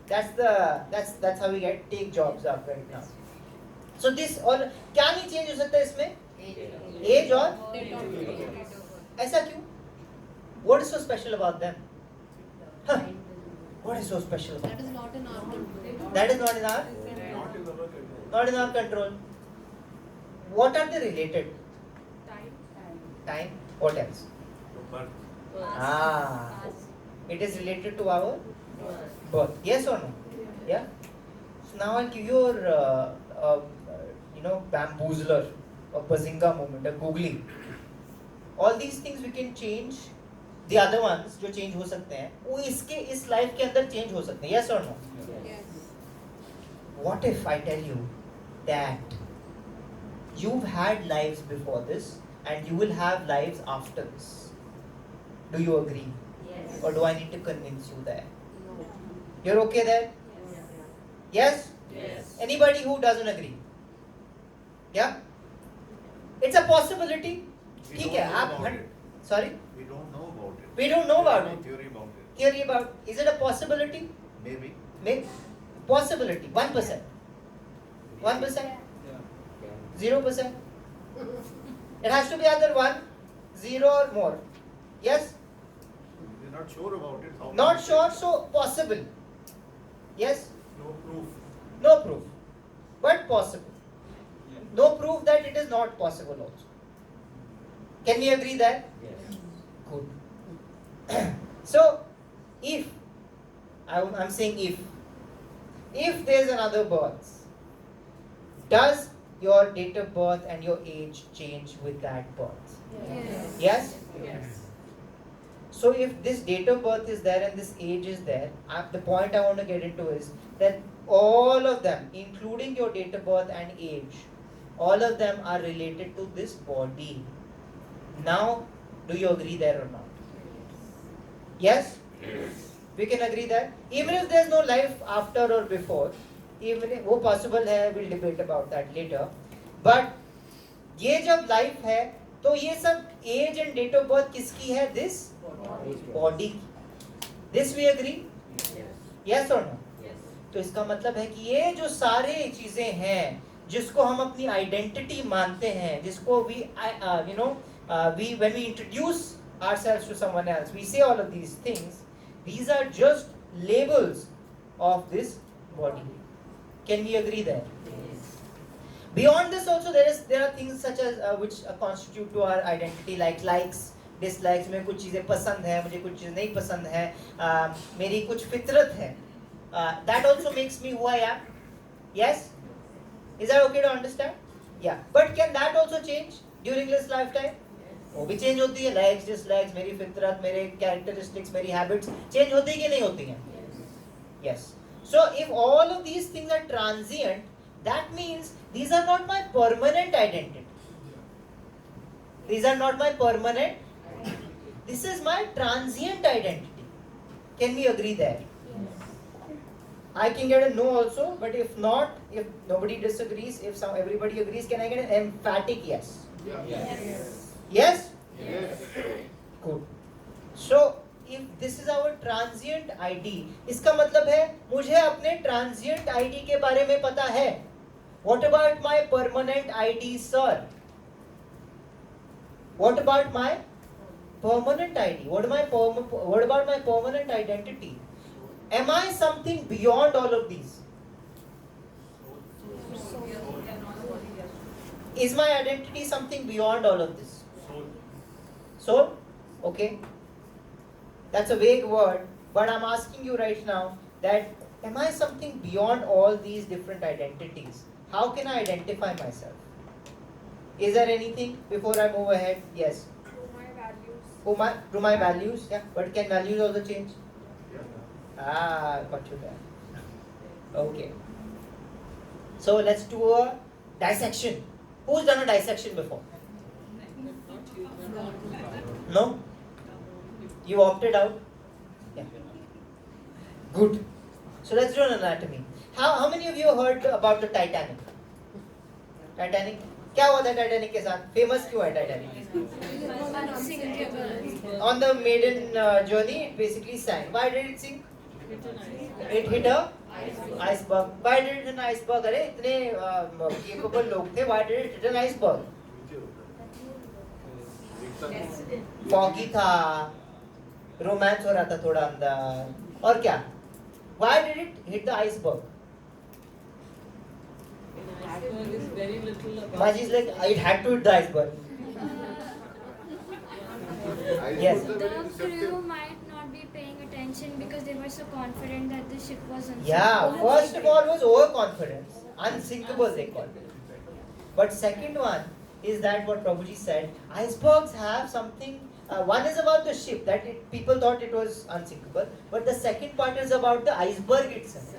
That's how we get take jobs up right now. So this और क्या नहीं change हो सकता इसमें? Age और ऐसा क्यों? What is so special about them? Huh? What is so special about them? That is not in our not in our control. What are they related? Time. What else? Ah, it is related to our birth. Yes or no? Yeah. So now I'll give you bamboozler, a bazinga moment, a googly. All these things we can change. The other ones जो change हो सकते हैं, वो इसके इस life के अंदर change हो सकते हैं. Yes or no? Yes. What if I tell you that you've had lives before this and you will have lives after this? Do you agree? Yes. Or do I need to convince you there? No. You're okay there? Yes? Yes. Anybody who doesn't agree? Yeah? It's a possibility. ठीक है आप sorry? We don't know about it. We don't know about it. Theory about it. Theory about is it a possibility? Maybe. Possibility 1%. 1%? 0%? It has to be either 1, 0 or more. Yes? We're not sure about it. Not sure, so possible. Yes? No proof. No proof. But possible. No proof that it is not possible also. Can we agree that? Yes. Good. So, if, I'm saying if there is another birth, does your date of birth and your age change with that birth? Yes. Yes? Yes. So if this date of birth is there and this age is there, the point I want to get into is that all of them, including your date of birth and age, all of them are related to this body. Now, do you agree there or not? Yes? We can agree that even if there is no life after or before, even if वो possible है, we'll debate about that later. But ये जब life है, तो ये सब age and date of birth किसकी है? This body. This we agree? Yes or no? Yes. तो इसका मतलब है कि ये जो सारे चीजें हैं जिसको हम अपनी आइडेंटिटी मानते हैं, जिसको we when we introduce ourselves to someone else, we say all of these things. These are just labels of this body. Can we agree there? Yes. Beyond this also there are things such as which constitute to our identity, like likes, dislikes. मेरे कुछ चीजें पसंद है, मुझे कुछ चीजें नहीं पसंद है, मेरी कुछ फितरत है. That also makes me who I am. Yes? Is that okay to understand? Yeah. But can that also change during this lifetime? वो भी चेंज होती है. लाइक्स, डिसलाइक्स, मेरी फितरत, मेरे कैरेक्टरिस्टिक्स, मेरी हैबिट्स चेंज होती है कि नहीं होती हैं? Yes. So if all of these things are transient, that means these are not my permanent identity. These are not my permanent. This is my transient identity. Can we agree there? I can get a no also, but if not, if nobody disagrees, if everybody agrees, can I get an emphatic yes? Yes. Yes? Yes. Good. So, if this is our transient ID, इसका मतलब है मुझे अपने transient ID के बारे में पता है. What about my permanent ID, sir? What about my permanent ID? What about my permanent identity? Am I something beyond all of these? Is my identity something beyond all of this? Soul? Okay. That's a vague word, but I'm asking you right now that am I something beyond all these different identities? How can I identify myself? Is there anything before I move ahead? Yes. Through my values. Through my values? Yeah. But can values also change? Yeah. Got you there. Okay. So let's do a dissection. Who's done a dissection before? No? You opted out? Yeah. Good. So let's do an anatomy. How many of you heard about the Titanic? Titanic? क्या हुआ था Titanic के साथ? Famous क्यों है Titanic? On the maiden journey, it basically sank. Why did it sink? It hit a iceberg. Why did it hit an iceberg? अरे इतने capable लोग थे. Why did it hit an iceberg? Foggy था, romance हो रहा था थोड़ा अंदर. और क्या? Why did it hit the iceberg? Iceberg is very little about. Maji is like, it had to hit the iceberg. Yes. The crew might not be paying attention because they were so confident that the ship was unsinkable. Yeah, first of all was overconfidence. Unsinkable they called it. But second one is that what Prabhuji said, icebergs have something, one is about the ship, that people thought it was unsinkable. But the second part is about the iceberg itself.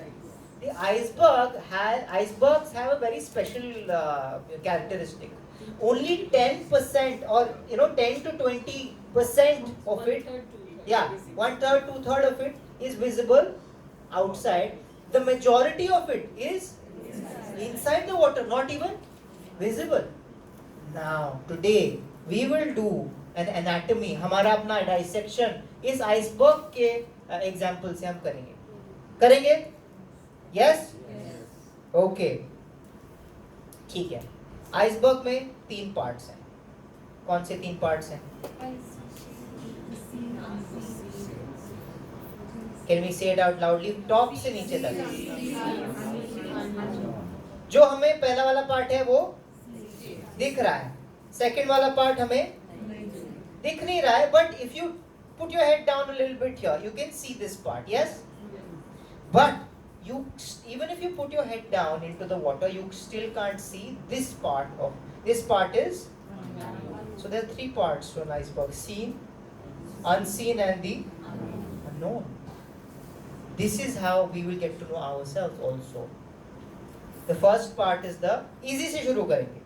The icebergs have a very special characteristic. Only 10% or 10 to 20% of it, yeah, 1/3, 2/3 of it is visible outside. The majority of it is inside the water, not even visible. Now today we will do an anatomy. हमारा अपना dissection इस iceberg के example से हम करेंगे. Yes? Okay. ठीक है. Iceberg में 3 पार्ट्स हैं. कौन से 3 पार्ट्स हैं? Can we say it out loudly? Top से नीचे तक. जो हमें पहला वाला पार्ट है वो दिख रहा है. सेकंड वाला पार्ट हमें दिख नहीं रहा है. But if you put your head down a little bit here, you can see this part. Yes? But even if you put your head down into the water, you still can't see this part of this part is. So there are 3 parts to an iceberg: seen, unseen, and the unknown. This is how we will get to know ourselves also. The first part is the easy से शुरू करेंगे.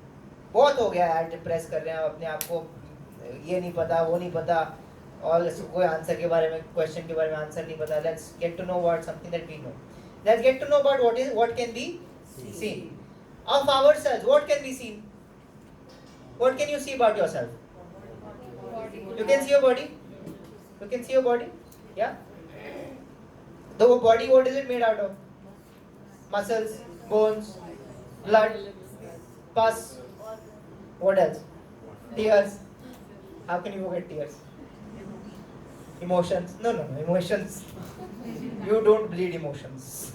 बहुत हो गया यार, depress कर रहे हैं अपने आप को, ये नहीं पता वो नहीं पता और कोई आंसर के बारे में, क्वेश्चन के बारे में आंसर नहीं पता. Let's get to know about something that we know. Let's get to know about what can be seen. Of ourselves, what can be seen? What can you see about yourself? You can see your body? You can see your body? Yeah? The body, what is it made out of? Muscles, bones, blood, pus. What else? Tears. How can you forget tears? Emotions. No, emotions. You don't bleed emotions.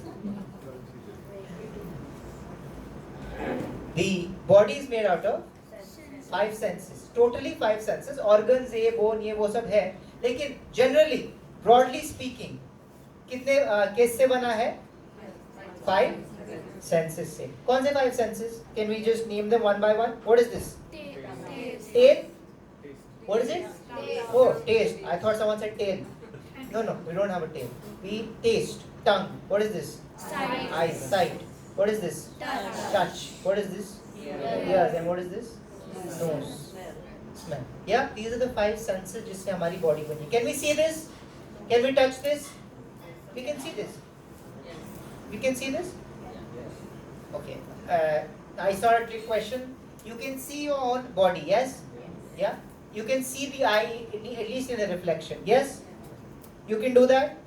The body is made out of 5 senses. Totally 5 senses. Organs, ये bone, ये वो सब है. लेकिन generally, broadly speaking, कितने किस से बना है? 5 senses से. कौन से 5 senses? Can we just name them one by one? What is this? Tail. What is it? Oh, taste. I thought someone said tail. No, we don't have a tail. We taste. Tongue. What is this? Sight. Eyes. Sight. What is this? Touch. What is this? Ears. And what is this? Nose. Smell. Yeah, these are the 5 senses जिससे हमारी body बनी. Can we see this? Can we touch this? We can see this. We can see this? Okay. I saw a trick question. You can see your own body. Yes? Yeah? You can see the eye at least in a reflection. Yes? You can do that?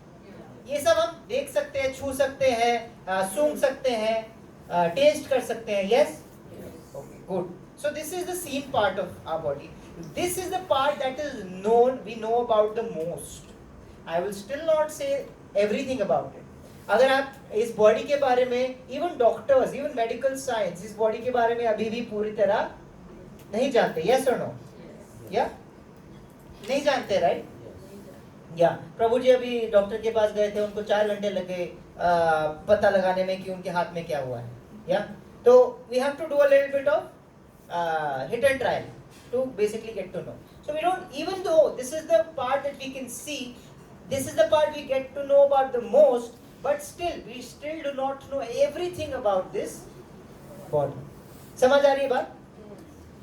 ये सब हम देख सकते हैं, छू सकते हैं, सूंघ सकते हैं, टेस्ट कर सकते हैं. Yes? Okay, good. So this is the seen part of our body. This is the part that is known, we know about the most. I will still not say everything about it. अगर आप इस body के बारे में, even doctors, even medical science, इस body के बारे में अभी भी पूरी तरह नहीं जानते. Yes or no? Yeah? नहीं जानते, right? या प्रभु जी अभी डॉक्टर के पास गए थे, उनको 4 घंटे लगे पता लगाने में कि उनके हाथ में क्या हुआ है. या तो we have to do a little bit of hit and trial to basically get to know. So we don't, even though this is the part that we can see, this is the part we get to know about the most, but still we still do not know everything about this body. समझ आ रही है बात?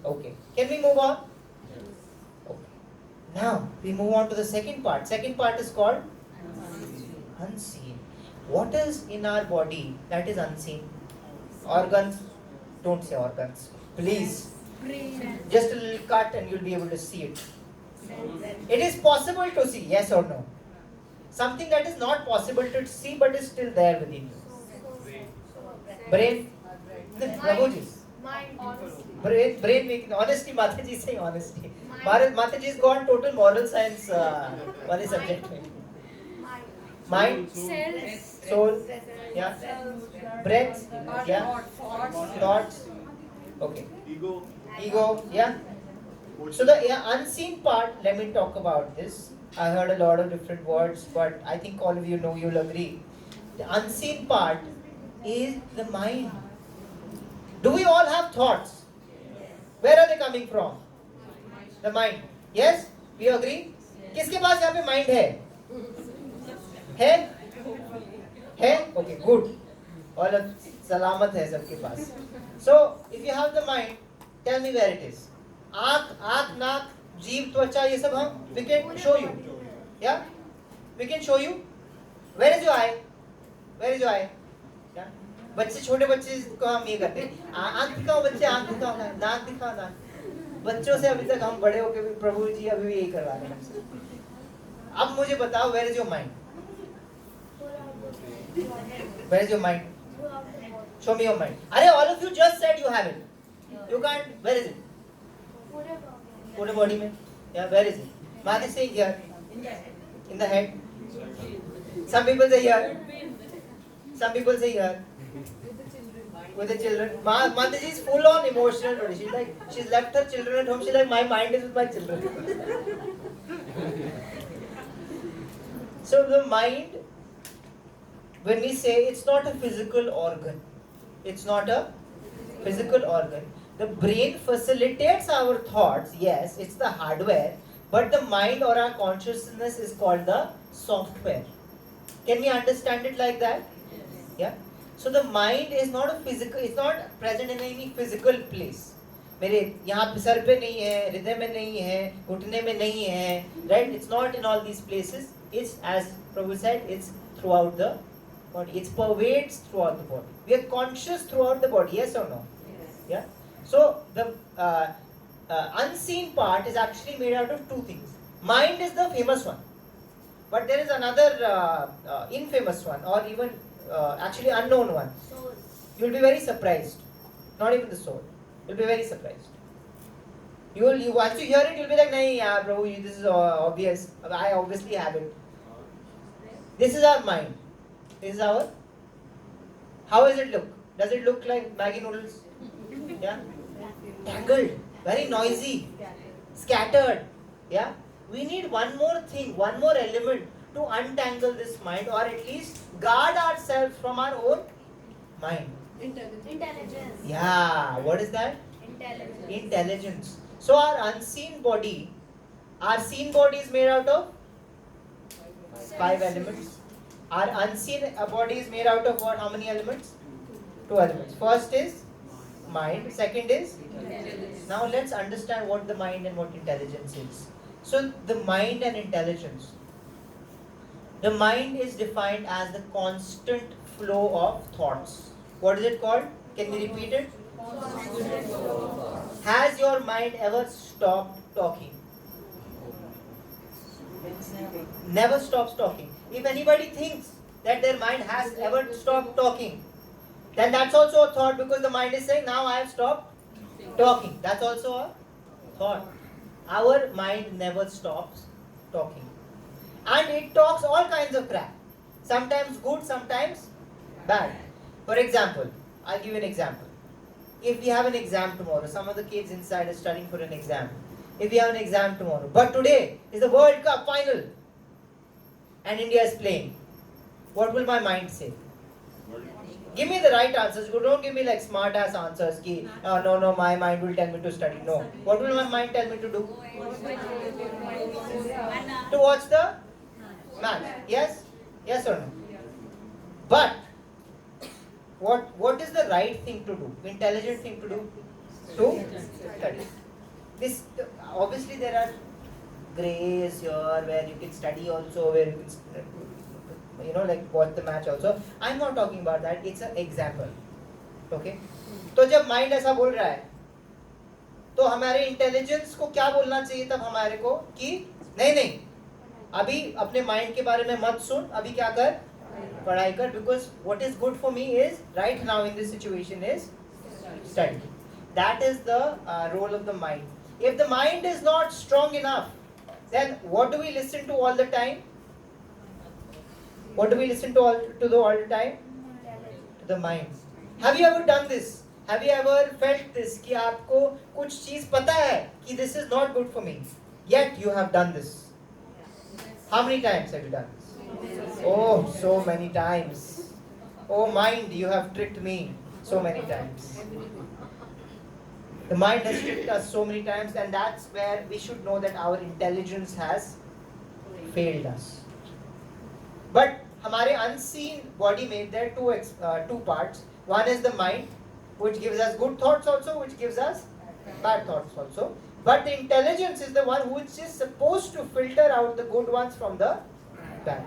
Okay, can we move on? Now we move on to the second part. Second part is called unseen. What is in our body that is unseen? Organs. Don't say organs, please. Brain. Just a little cut and you'll be able to see it. It is possible to see, yes or no? something that is not possible to see but is still there within you. Brain. Prabhuji. Brain making honesty. Mataji is saying honesty. Mataji has gone total moral science wale subject mein. Mind, soul, yeah, breath, yeah, thoughts, okay, ego, yeah. So the unseen part, let me talk about this. I heard a lot of different words, but I think all of you know, you'll agree. The unseen part is the mind. Do we all have thoughts? Where are they coming from? The mind. Yes? We agree? किसके पास यहाँ पे mind है? है? Okay, good. All of सलामत है सबके पास. So, if you have the mind, tell me where it is. आँख, नाक, जीभ, त्वचा, ये सब हम, we can show you. Yeah? We can show you. Where is your eye? Where is your eye? Yeah? बच्चे छोटे बच्चे को हम ये करते हैं. आँख दिखाओ बच्चे, आँख दिखाओ, नाक दिखाओ, नाक. बच्चों से अभी तक हम बड़े होके भी प्रभु जी अभी भी यही करवा रहे हैं हमसे. अब मुझे बताओ, where is your mind? Where is your mind? Show me your mind. अरे all of you just said you have it. You can't. Where is it? पूरे body में. Yeah, where is it? Mati say here. In the head. Some people say here. Some people say here. With the children. Mataji is full on emotional today. She's like, she's left her children at home. She's like, my mind is with my children. So the mind, when we say it's not a physical organ, it's not a physical organ. The brain facilitates our thoughts, yes, it's the hardware, but the mind or our consciousness is called the software. Can we understand it like that? Yeah. So the mind is not a physical, it's not present in any physical place. मेरे यहाँ पे sir पे नहीं है, हृदय में नहीं है, घुटने में नहीं है, right? It's not in all these places. It's, as Prabhu said, it's throughout the body. It pervades throughout the body. We are conscious throughout the body, yes or no? Yes. Yeah. So the unseen part is actually made out of two things. Mind is the famous one, but there is another infamous one, or even actually unknown one. You will be very surprised. Not even the soul. You'll be very surprised. You once you hear it, you'll be like, "Nahi, yeah, bro, this is obvious. I obviously have it." This is our mind. This is our. How does it look? Does it look like Maggi noodles? Yeah. Tangled, very noisy, scattered. Yeah. We need one more thing, one more element to untangle this mind, or at least guard ourselves from our own mind. Intelligence. Yeah. What is that? Intelligence. Intelligence. So our unseen body, our seen body is made out of 5 elements. Our unseen body is made out of what? How many elements? 2 elements. First is mind. Second is intelligence. Now let's understand what the mind and what intelligence is. So the mind and intelligence. The mind is defined as the constant flow of thoughts. What is it called? Can we repeat it? Has your mind ever stopped talking? Never stops talking. If anybody thinks that their mind has ever stopped talking, then that's also a thought, because the mind is saying, now I have stopped talking. That's also a thought. Our mind never stops talking. And it talks all kinds of crap. Sometimes good, sometimes bad. For example, I'll give you an example. If we have an exam tomorrow, some of the kids inside are studying for an exam. If we have an exam tomorrow, but today is the World Cup final and India is playing, what will my mind say? Give me the right answers. Don't give me like smart ass answers. Ki, no, my mind will tell me to study. No. What will my mind tell me to do? To watch the match. Yes? Yes or no? But what is the right thing to do? Intelligent thing to do? To study. This obviously there are grays here where you can study also, where you can like watch the match also. I'm not talking about that. It's an example. Okay? तो जब mind ऐसा बोल रहा है, तो हमारे intelligence को क्या बोलना चाहिए तब हमारे को कि नहीं अभी अपने माइंड के बारे में मत सुन, अभी क्या कर, पढ़ाई कर, because what is good for me is right now in this situation is study. That is the role of the mind. If the mind is not strong enough, then what do we listen to all the time? What do we listen to all the time? To the mind. Have you ever done this? Have you ever felt this कि आपको कुछ चीज पता है कि this is not good for me, yet you have done this? How many times have you done this? Oh, so many times. Oh mind, you have tricked me so many times. The mind has tricked us so many times, and that's where we should know that our intelligence has failed us. But हमारे unseen body में there are two parts. One is the mind, which gives us good thoughts also, which gives us bad thoughts also. But the intelligence is the one which is supposed to filter out the good ones from the bad.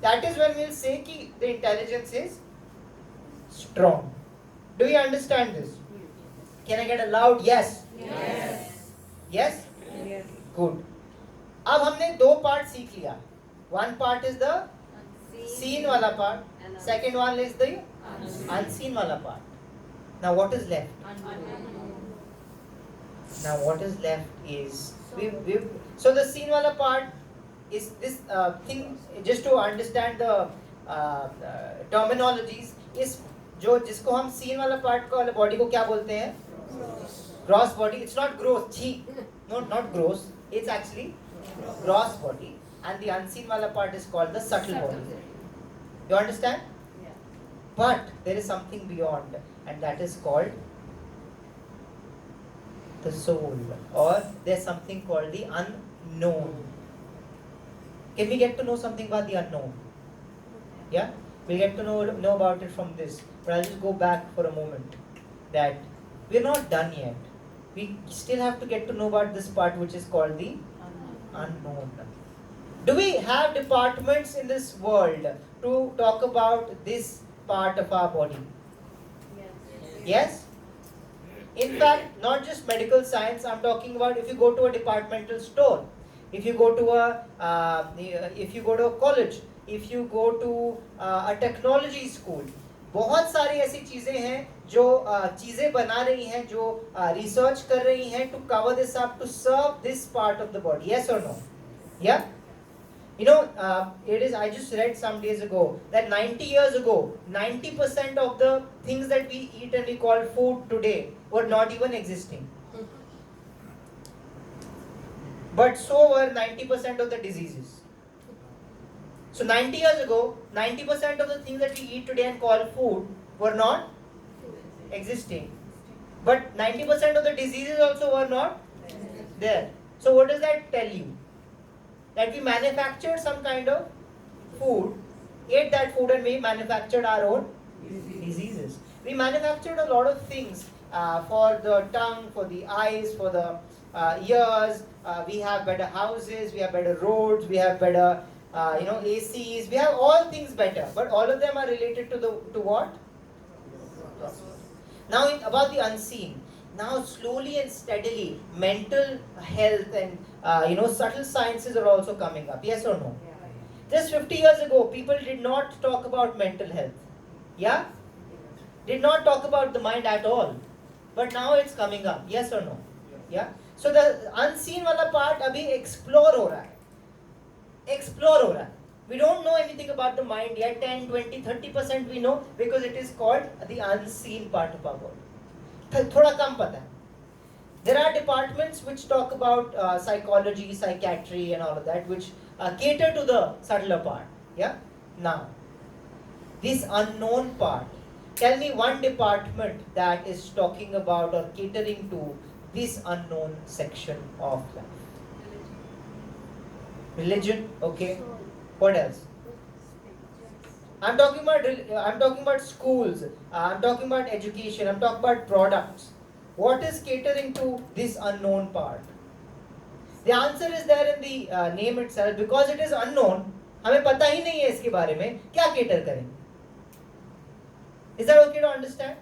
That is when we'll say कि the intelligence is strong. Do you understand this? Can I get a loud yes? Yes. Yes? Yes. Good. अब हमने दो part सीख लिया. One part is the seen वाला part. Second one is the unseen वाला part. Now what is left? Now what is left is so the seen वाला part is this thing, just to understand the terminologies, is जो जिसको हम scene वाला part को वाला body को क्या बोलते हैं? Gross body. It's not gross, छी, not gross, it's actually gross body, and the unseen वाला part is called the subtle body. You understand? But there is something beyond, and that is called the soul, और there is something called the unknown. Can we get to know something about the unknown? या we'll get to know about it from this, but I'll just go back for a moment, that we're not done yet. We still have to get to know about this part which is called the unknown. Do we have departments in this world to talk about this part of our body? Yes? In fact, not just medical science, I'm talking about if you go to a departmental store, if you go to a college, if you go to a technology school, बहुत सारी ऐसी चीजें हैं जो चीजें बना रही हैं, जो रिसर्च कर रही हैं to cover this up, to serve this part of the body. Yes or no? Yeah? You know, it is, I just read some days ago that 90 years ago, 90% of the things that we eat and we call food today were not even existing. But so were 90% of the diseases. So 90 years ago, 90% of the things that we eat today and call food were not existing. But 90% of the diseases also were not there. So what does that tell you? That we manufactured some kind of food, ate that food, and we manufactured our own diseases. We manufactured a lot of things for the tongue, for the eyes, for the ears. We have better houses, we have better roads, we have better ACs, we have all things better, but all of them are related to what? Now about the unseen. Now slowly and steadily mental health and subtle sciences are also coming up. Yes or no? Just 50 years ago, people did not talk about mental health. Yeah? Did not talk about the mind at all. But now it's coming up. Yes or no? Yeah? So the unseen wala part abhi explore ho raha hai. Explore हो रहा है. We don't know anything about the mind yet. 10, 20, 30% we know because it is called the unseen part of our body. थोड़ा कम पता है. There are departments which talk about psychology, psychiatry and all of that, which cater to the subtler part. Yeah? Now, this unknown part. Tell me one department that is talking about or catering to this unknown section of life. Religion, okay. What else? I'm talking about schools. I'm talking about education. I'm talking about products. What is catering to this unknown part? The answer is there in the name itself. Because it is unknown, हमें पता ही नहीं है इसके बारे में क्या cater करेंगे. Is that okay to understand?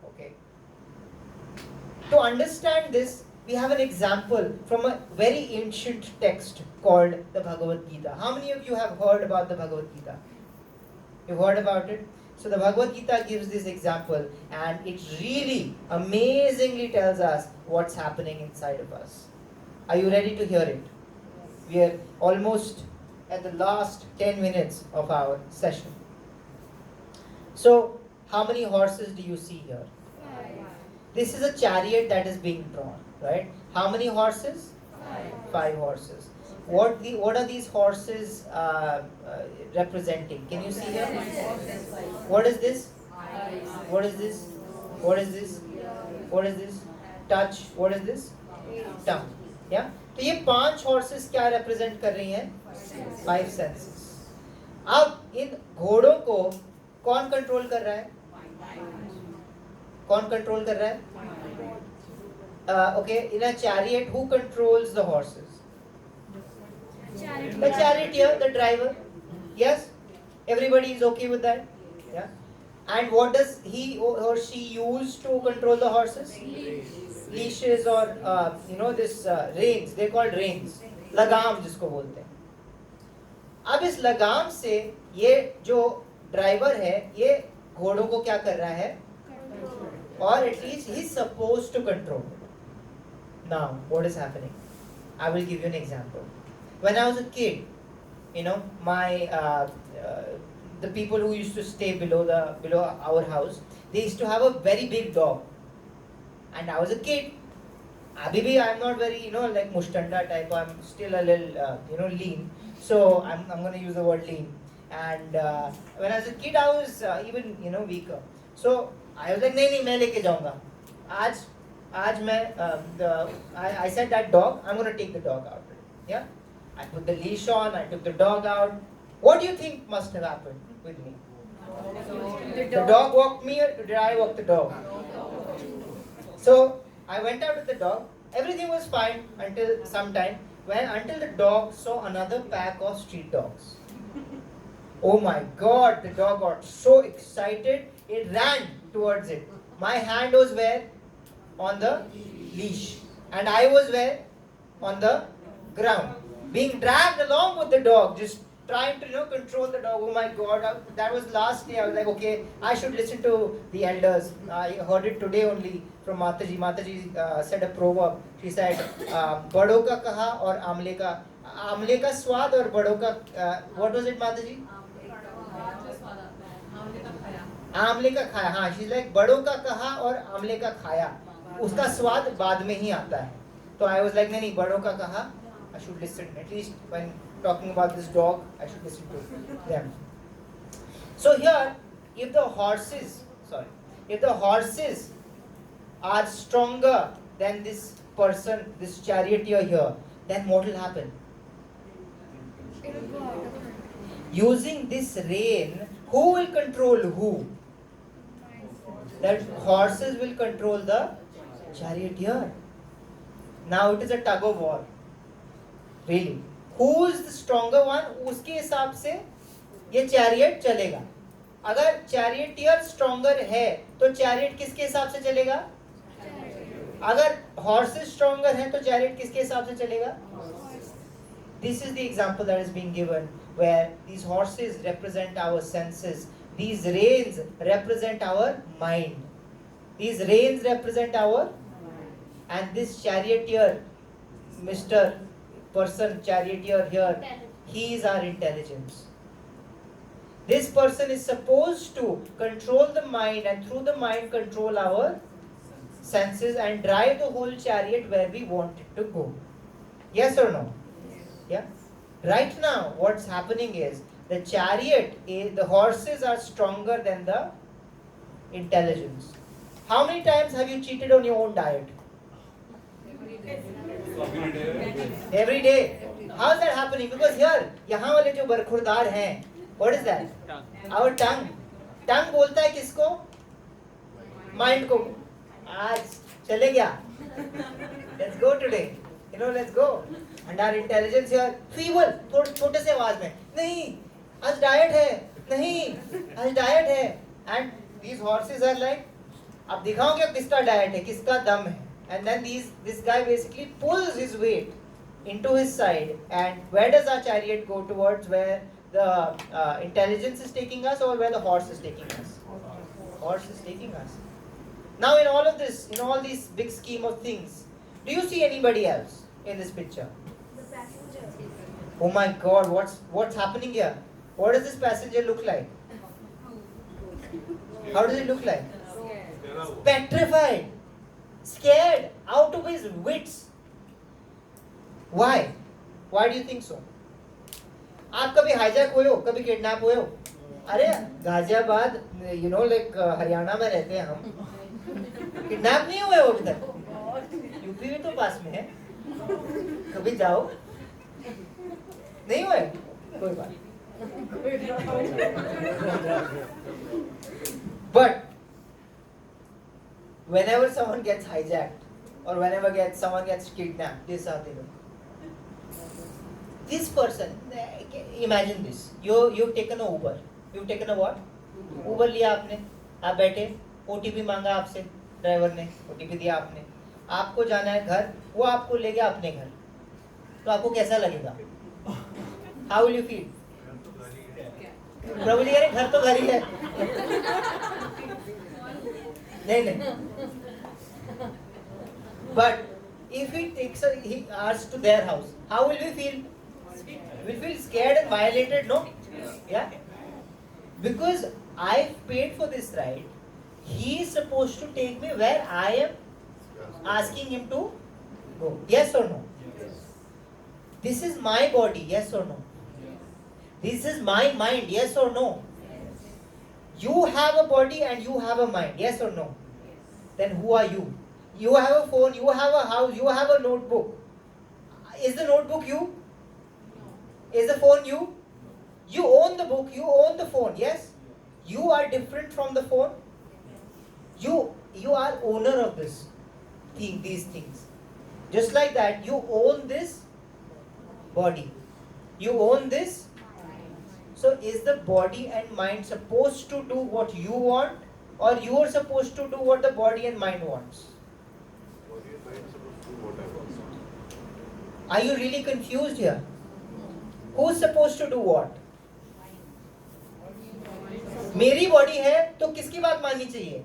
Okay. To understand this, we have an example from a very ancient text called the Bhagavad Gita. How many of you have heard about the Bhagavad Gita? You've heard about it? So the Bhagavad Gita gives this example, and it really amazingly tells us what's happening inside of us. Are you ready to hear it? We are almost at the last 10 minutes of our session. So, how many horses do you see here? This is a chariot that is being drawn, right? How many horses? 5 horses. What are these horses representing? Can you see here? What is this? What is this? What is this? What is this? Touch. What is this? Tongue. Yeah? तो ये 5 horses क्या represent कर रही हैं? 5 senses. अब इन घोड़ों को कौन कंट्रोल कर रहा है? कौन कंट्रोल कर रहा है? Okay, in a chariot, who controls the horses? The charioteer, the driver. Yes? Everybody is okay with that? Yeah? And what does he or she use to control the horses? Leashes or this reins. They're called reins. लगाम जिसको बोलते हैं. अब इस लगाम से ये जो ड्राइवर है ये घोड़ों को क्या कर रहा है? Or at least he's supposed to control. Now, what is happening? I will give you an example. When I was a kid, the people who used to stay below our house, they used to have a very big dog. And I was a kid. Abhi I'm not very, like mushtanda type. I'm still a little, lean. So I'm going to use the word lean. And when I was a kid, I was even, weaker. So I was like, नहीं मैं लेके जाऊँगा. आज मैं I said that dog, I'm going to take the dog out. Yeah. I put the leash on. I took the dog out. What do you think must have happened with me? The dog walked me, or did I walk the dog? So I went out with the dog. Everything was fine until some time until the dog saw another pack of street dogs. Oh my God! The dog got so excited, it ran towards it. My hand was where? On the leash, and I was where? On the ground, being dragged along with the dog, just trying to control the dog. Oh my God! That was last day. I was like, okay, I should listen to the elders. I heard it today only from Mataji. Mataji said a proverb. She said, "बड़ों का कहा और आमले का स्वाद और बड़ों का what was it, Mataji? आमले का खाया. हाँ, she's like बड़ों का कहा और आमले का खाया. उसका स्वाद बाद में ही आता है. तो I was like नहीं बड़ों का कहा. I should listen. At least when talking about this dog, I should listen to them. So here, if the horses are stronger than this person, this charioteer here, then what will happen? Using this rein, who will control who? That horses will control the charioteer. Now it is a tug of war. Really. Who is the stronger one? उसके हिसाब से ये chariot चलेगा. अगर charioteer stronger है तो chariot किसके हिसाब से चलेगा? अगर horses stronger है तो chariot किसके हिसाब से चलेगा? This is the example that is being given, where these horses represent our senses. These reins represent our mind. These reins represent our, and this charioteer, Mr. Person, charioteer here, he is our intelligence. This person is supposed to control the mind, and through the mind control our senses and drive the whole chariot where we want it to go. Yes or no? Yeah. Right now, what's happening is the chariot, the horses are stronger than the intelligence. How many times have you cheated on your own diet? Every day. How is that happening? Because here, यहाँ वाले जो बरखुरदार हैं, what is that? Our tongue. Tongue बोलता है किसको? Mind को. आज चले गया. Let's go today. Let's go. And our intelligence here, feeble, छोटे से आवाज में. नहीं, आज diet है. नहीं, आज diet है. And these horses are like, अब दिखाओ क्या किसका diet है, किसका दम है. and then this guy basically pulls his weight into his side. And where does our chariot go? Towards where the intelligence is taking us, or where the horse is taking us? Horse is taking us. Now in all of this, in all these big scheme of things, do you see anybody else in this picture? The passenger. Oh my God, what's happening here? What does this passenger look like? How does it look like? Petrified, scared, out of his wits. Why? Why do you think so? आप कभी hijack हुए हो, कभी kidnap हुए हो? अरे Ghaziabad, like Haryana में रहते हैं हम. किडनैप नहीं हुए हो अभी तक? यूपी भी तो पास में है. कभी जाओ. नहीं हुए? कोई बात. But whenever someone gets hijacked or whenever someone gets kidnapped, this is how they look. This person, imagine this. You've taken a Uber. You've taken a what? Uber लिया आपने. आप बैठे. OTP मांगा आपसे. ड्राइवर ने OTP दिया आपने. आपको जाना है घर. वो आपको ले गया अपने घर. तो आपको कैसा लगेगा? How will you feel? प्रभु जी कह रहे घर तो घर ही है. नहीं. But if he asks to their house, how will we feel? We'll feel scared and violated, no? Yeah. Because I paid for this ride. He is supposed to take me where I am asking him to go. Yes or no? This is my body. Yes or no? This is my mind. Yes or no? You have a body and you have a mind. Yes or no? Then who are you? You have a phone, you have a house, you have a notebook. Is the notebook you? Is the phone you? You own the book, you own the phone, yes? You are different from the phone. You are owner of these things. Just like that, you own this body. You own this. So is the body and mind supposed to do what you want, or you are supposed to do what the body and mind wants? Are you really confused here? Who's supposed to do what? मेरी body है तो किसकी बात माननी चाहिए?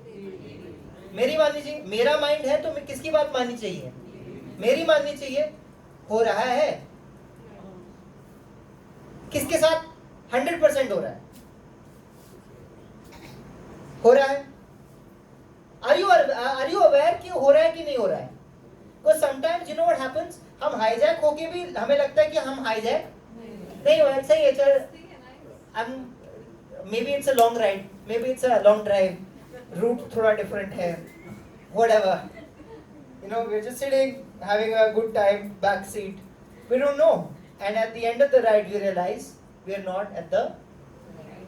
मेरी माननी चाहिए. मेरा माइंड है तो किसकी बात माननी चाहिए? मेरी माननी चाहिए. हो रहा है किसके साथ? 100% हो रहा है. हो रहा है. Are you aware कि हो रहा है कि नहीं हो रहा है? Because sometimes you know what happens, हम हाईजैक होके भी हमें लगता है कि हम हाईजैक नहीं हो. सही है. चल, maybe it's a long ride, maybe it's a long drive, route थोड़ा different है, whatever. We're just sitting, having a good time, back seat. We don't know. And at the end of the ride, we realize we are not at the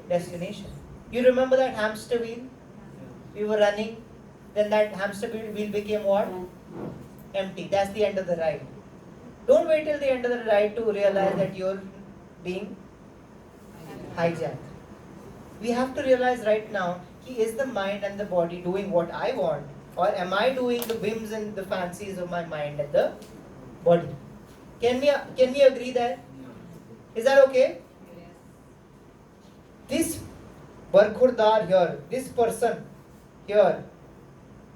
destination. You remember that hamster wheel? We were running, then that hamster wheel became what? Empty. That's the end of the ride. Don't wait till the end of the ride to realize that you're being hijacked. We have to realize right now, is the mind and the body doing what I want, or am I doing the whims and the fancies of my mind and the body? Can we agree there? Is that okay? This Barkhurdar here, this person here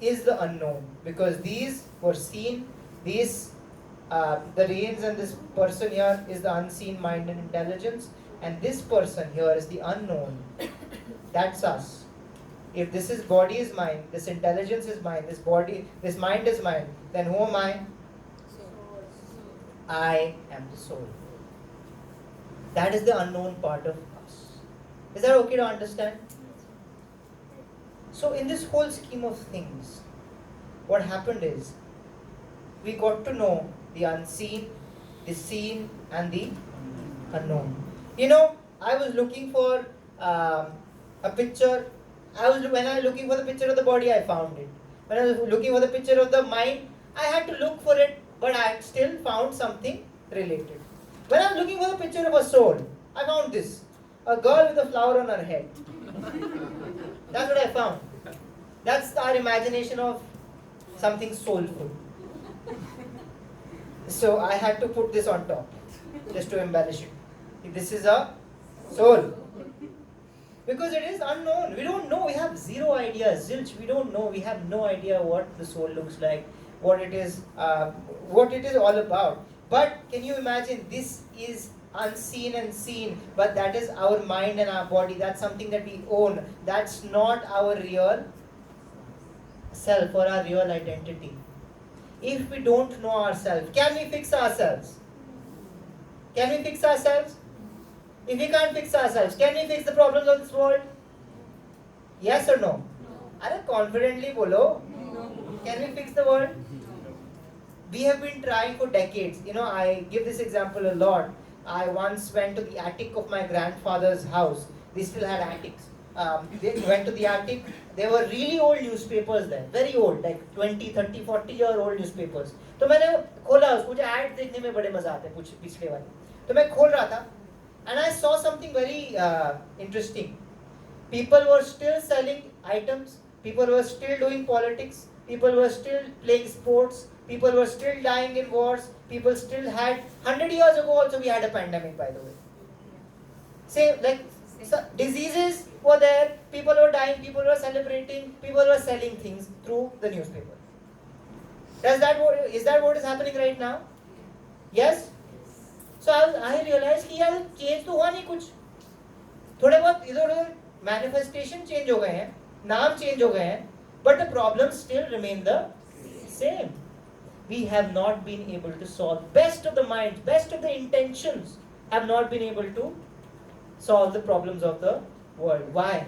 is the unknown, because these were seen, the reins and this person here is the unseen mind and intelligence, and this person here is the unknown. That's us. If this is body is mine, this intelligence is mine, this mind is mine, then who am I? I am the soul. That is the unknown part of us. Is that okay to understand? So in this whole scheme of things, what happened is, we got to know the unseen, the seen, and the unknown. I was looking for a picture. When I was looking for the picture of the body, I found it. When I was looking for the picture of the mind, I had to look for it, but I still found something related. When I was looking for the picture of a soul, I found this. A girl with a flower on her head. That's what I found. That's our imagination of something soulful. So I had to put this on top just to embellish it. This is a soul. Because it is unknown. We don't know. We have zero idea. Zilch. We don't know. We have no idea what the soul looks like, what it is all about. But can you imagine? This is unseen and seen, but that is our mind and our body. That's something that we own. That's not our real self or our real identity. If we don't know ourselves, can we fix ourselves? Can we fix ourselves? If we can't fix ourselves, can we fix the problems of this world? Yes or no? Are confidently bolo? Can we fix the world? We have been trying for decades. You know, I give this example a lot. I once went to the attic of my grandfather's house. They still had attics. They went to the attic. There were really old newspapers there, very old, like 20, 30, 40-year-old newspapers. तो मैंने खोला उसको, मुझे add देखने में बड़े मजा आते हैं कुछ पिछले वाले. तो मैं खोल रहा था, and I saw something very interesting. People were still selling items. People were still doing politics. People were still playing sports. People were still dying in wars. People still had 100 years ago also we had a pandemic, by the way. Say like so diseases were there. People were dying. People were celebrating. People were selling things through the newspaper. Is that what is happening right now? Yes. So I realized कि यार change तो हुआ नहीं कुछ. थोड़े बहुत इधर उधर manifestation चेंज हो गए हैं, नाम चेंज हो गए हैं, but the problems still remain the same. We have not been able to solve. Best of the minds, best of the intentions have not been able to solve the problems of the world. Why?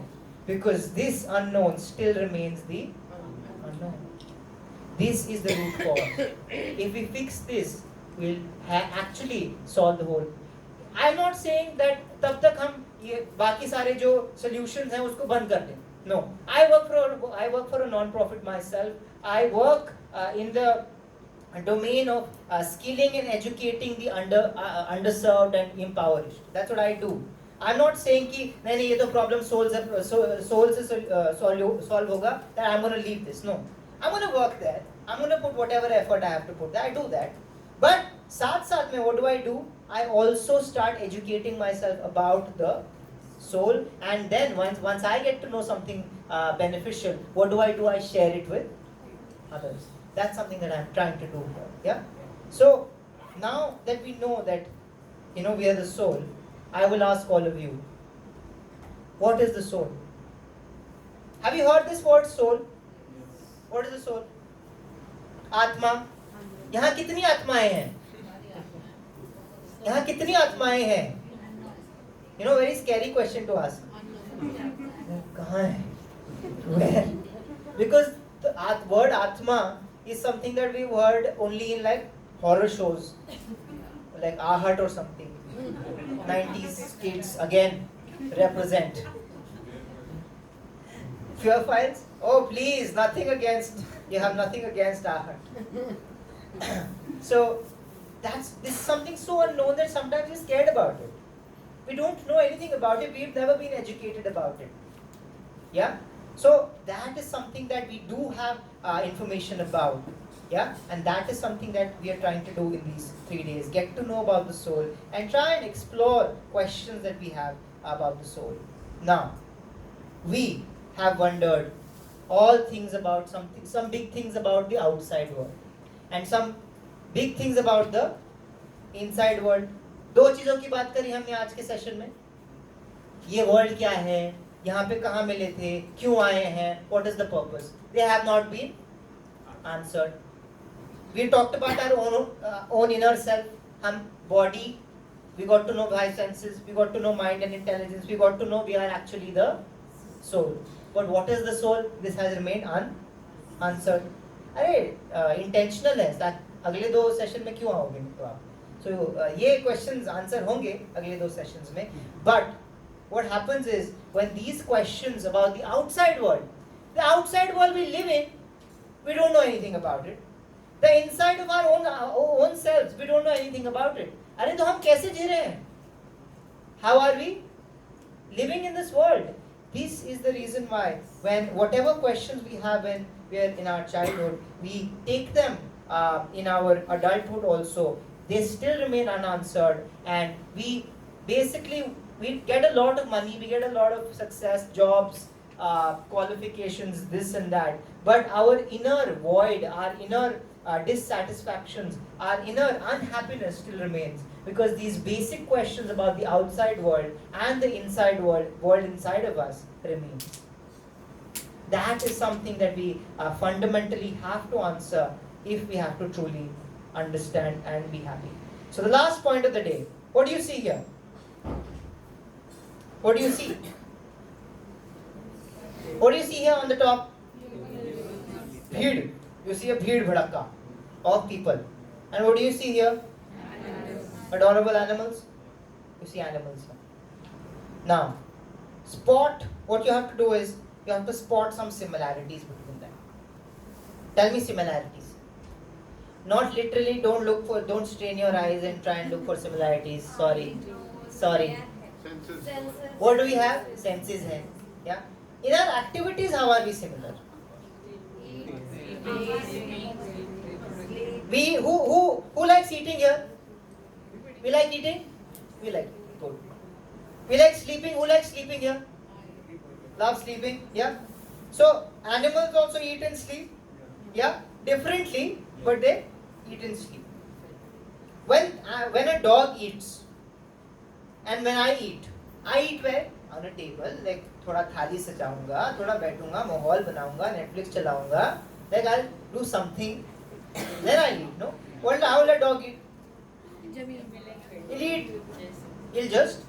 Because this unknown still remains the unknown. This is the root cause. If we fix this, we'll actually solve the whole. I'm not saying that तब तक हम ये बाकी सारे जो solutions हैं उसको बंद कर दें. No, I work for a non-profit myself. I work in the domain of skilling and educating the underserved and impoverished. That's what I do. I'm not saying कि नहीं ये तो problem soul से solve होगा, that I'm going to leave this. No, I'm going to work there. I'm going to put whatever effort I have to put. I do that. But साथ में what do? I also start educating myself about the soul, and then once I get to know something beneficial, what do? I share it with others. That's something that I'm trying to do here. Yeah. So now that we know that, we are the soul, I will ask all of you, what is the soul? Have you heard this word soul? What is the soul? आत्मा. यहाँ कितनी आत्माएं हैं? यहाँ कितनी आत्माएं हैं? Very scary question to ask. कहाँ है? Where? Because the word Atma is something that we've heard only in like horror shows, like Ahat or something. 90s kids again represent. Fear files? Oh please, nothing against. You have nothing against Ahat. So this is something so unknown that sometimes we're scared about it. We don't know anything about it. We've never been educated about it. Yeah? So that is something that we do have information about. Yeah? And that is something that we are trying to do in these 3 days. Get to know about the soul and try and explore questions that we have about the soul. Now, we have wondered all things about some big things about the outside world and some big things about the inside world. दो चीजों की बात करी हमने आज के session में. ये वर्ल्ड क्या है, यहाँ पे कहाँ मिले थे, क्यों आए हैं, what is the purpose? They have not been answered. We talked about our own inner self. हम body, we got to know five senses, we got to know mind and intelligence, we got to know we are actually the soul. But what is the soul? This has remained unanswered. अरे intentional है. अगले दो session में क्यों आओगे तो आप? So ये questions answer होंगे अगले दो sessions में. But what happens is when these questions about the outside world we live in, we don't know anything about it. The inside of our own selves, we don't know anything about it. अरे तो हम कैसे जी रहे हैं? How are we living in this world? This is the reason why when whatever questions we have when we are in our childhood, we take them in our adulthood also, they still remain unanswered, and we get a lot of money, we get a lot of success, jobs, qualifications, this and that, but our inner void, our inner dissatisfactions, our inner unhappiness still remains, because these basic questions about the outside world and the inside world inside of us remain. That is something that we fundamentally have to answer if we have to truly understand and be happy. So the last point of the day, what do you see here? What do you see? What do you see here on the top? Bheed. You see a bheed bhadakka of people. And what do you see here? Adorable animals. You see animals here. Now, what you have to do is, you have to spot some similarities between them. Tell me similarities. Not literally, don't strain your eyes and try and look for similarities. Sorry. Senses. What do we have? Senses hai. Yeah. In our activities, how are we similar? Who likes eating here? We like eating? We like. Good. We like sleeping. Who likes sleeping here? Love sleeping? Yeah. So animals also eat and sleep. Yeah. Differently, but they eat and sleep. When a dog eats, and when I eat where? On a table, like थोड़ा थाली सजाऊंगा, थोड़ा बैठूंगा, माहौल बनाऊंगा, Netflix चलाऊंगा, like I'll do something, then I'll eat. No? How will a dog eat? He'll eat. He'll just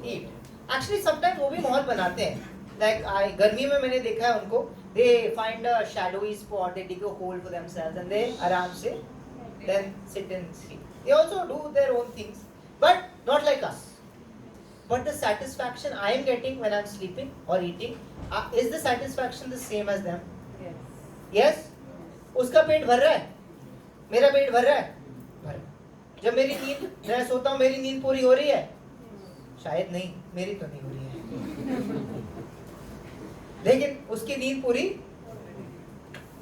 eat. Actually, sometimes वो भी माहौल बनाते हैं. Like गर्मी में मैंने देखा है उनको, they find a shadowy spot, they dig a hole for themselves, and they आराम से then sit and sleep. They also do their own things, but not like us. But the satisfaction I am getting when I am sleeping or eating, is the satisfaction the same as them? Yes? उसका पेट भर रहा है, मेरा पेट भर रहा है, भर रहा है. जब मेरी नींद, मैं सोता हूँ, मेरी नींद पूरी हो रही है? शायद नहीं, मेरी तो नहीं हो रही है. लेकिन उसकी नींद पूरी.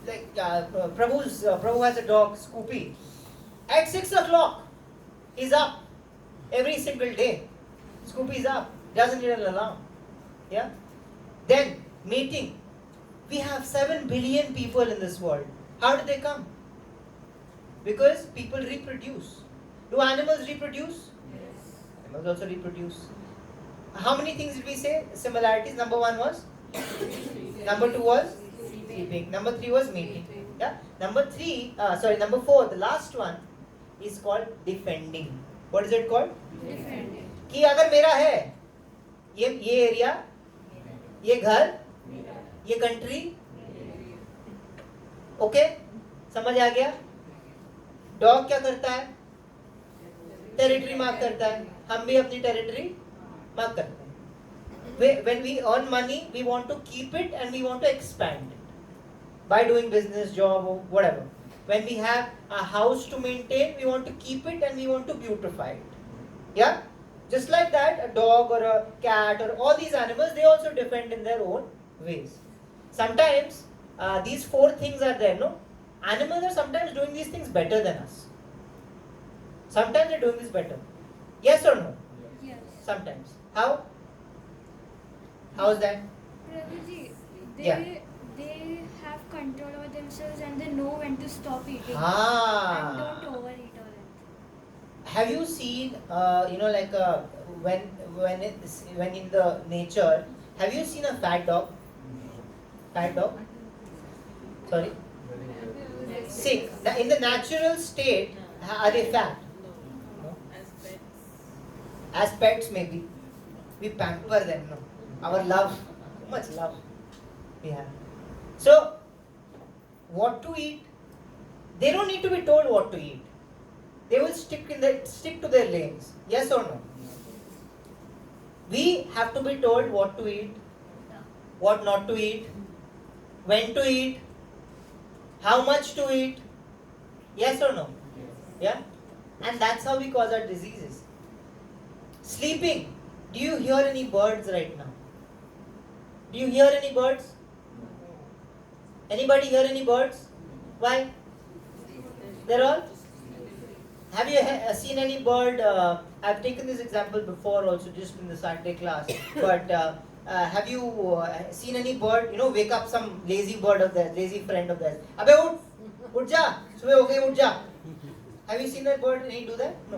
Like Prabhu has a dog, Scoopy. At 6 o'clock, he's up every single day. Scoopy is up, doesn't need an alarm. Yeah. Then mating. We have 7 billion people in this world. How did they come? Because people reproduce. Do animals reproduce? Yes. Animals also reproduce. How many things did we say? Similarities. Number 1 was? Number 2 was? Sleeping. Number 3 was mating. Yeah. Number 4, the last one is called defending. What is it called? Defending. कि अगर मेरा है ये area, ये घर, ये country, okay, समझ आ गया? डॉग क्या करता है? टेरिटरी मार्क करता है. हम भी अपनी टेरिटरी मार्क करते हैं. When we earn money, we want to keep it and we want to expand it by doing business, job, or whatever. When we have a house to maintain, we want to keep it and we want to beautify it. Yeah? Just like that, a dog or a cat or all these animals, they also defend in their own ways. Sometimes these 4 things are there, no? Animals are sometimes doing these things better than us. Sometimes they're doing this better. Yes or no? Yes. Sometimes. How? How is that? Prabhuji, Yeah. they have control over themselves and they know when to stop eating and Ah. don't overeat or anything. Have you seen, like when in the nature, have you seen a fat dog? Fat dog? Sorry? Sick. In the natural state, are they fat? No. As pets maybe. We pamper them, no? Our love, too much love we have. So, what to eat? They don't need to be told what to eat. They will stick to their lanes. Yes or no? We have to be told what to eat, what not to eat, when to eat, how much to eat. Yes or no? Yeah? And that's how we cause our diseases. Sleeping. Do you hear any birds right now? Do you hear any birds? Anybody hear any birds? Why? They're all. Have you seen any bird? I've taken this example before also, just in the Saturday class. But have you seen any bird? You know, wake up some lazy bird of theirs, lazy friend of theirs. Abbe, उठ जा, सुबह हो गई, उठ जा. Have you seen that bird? Did he do that? No.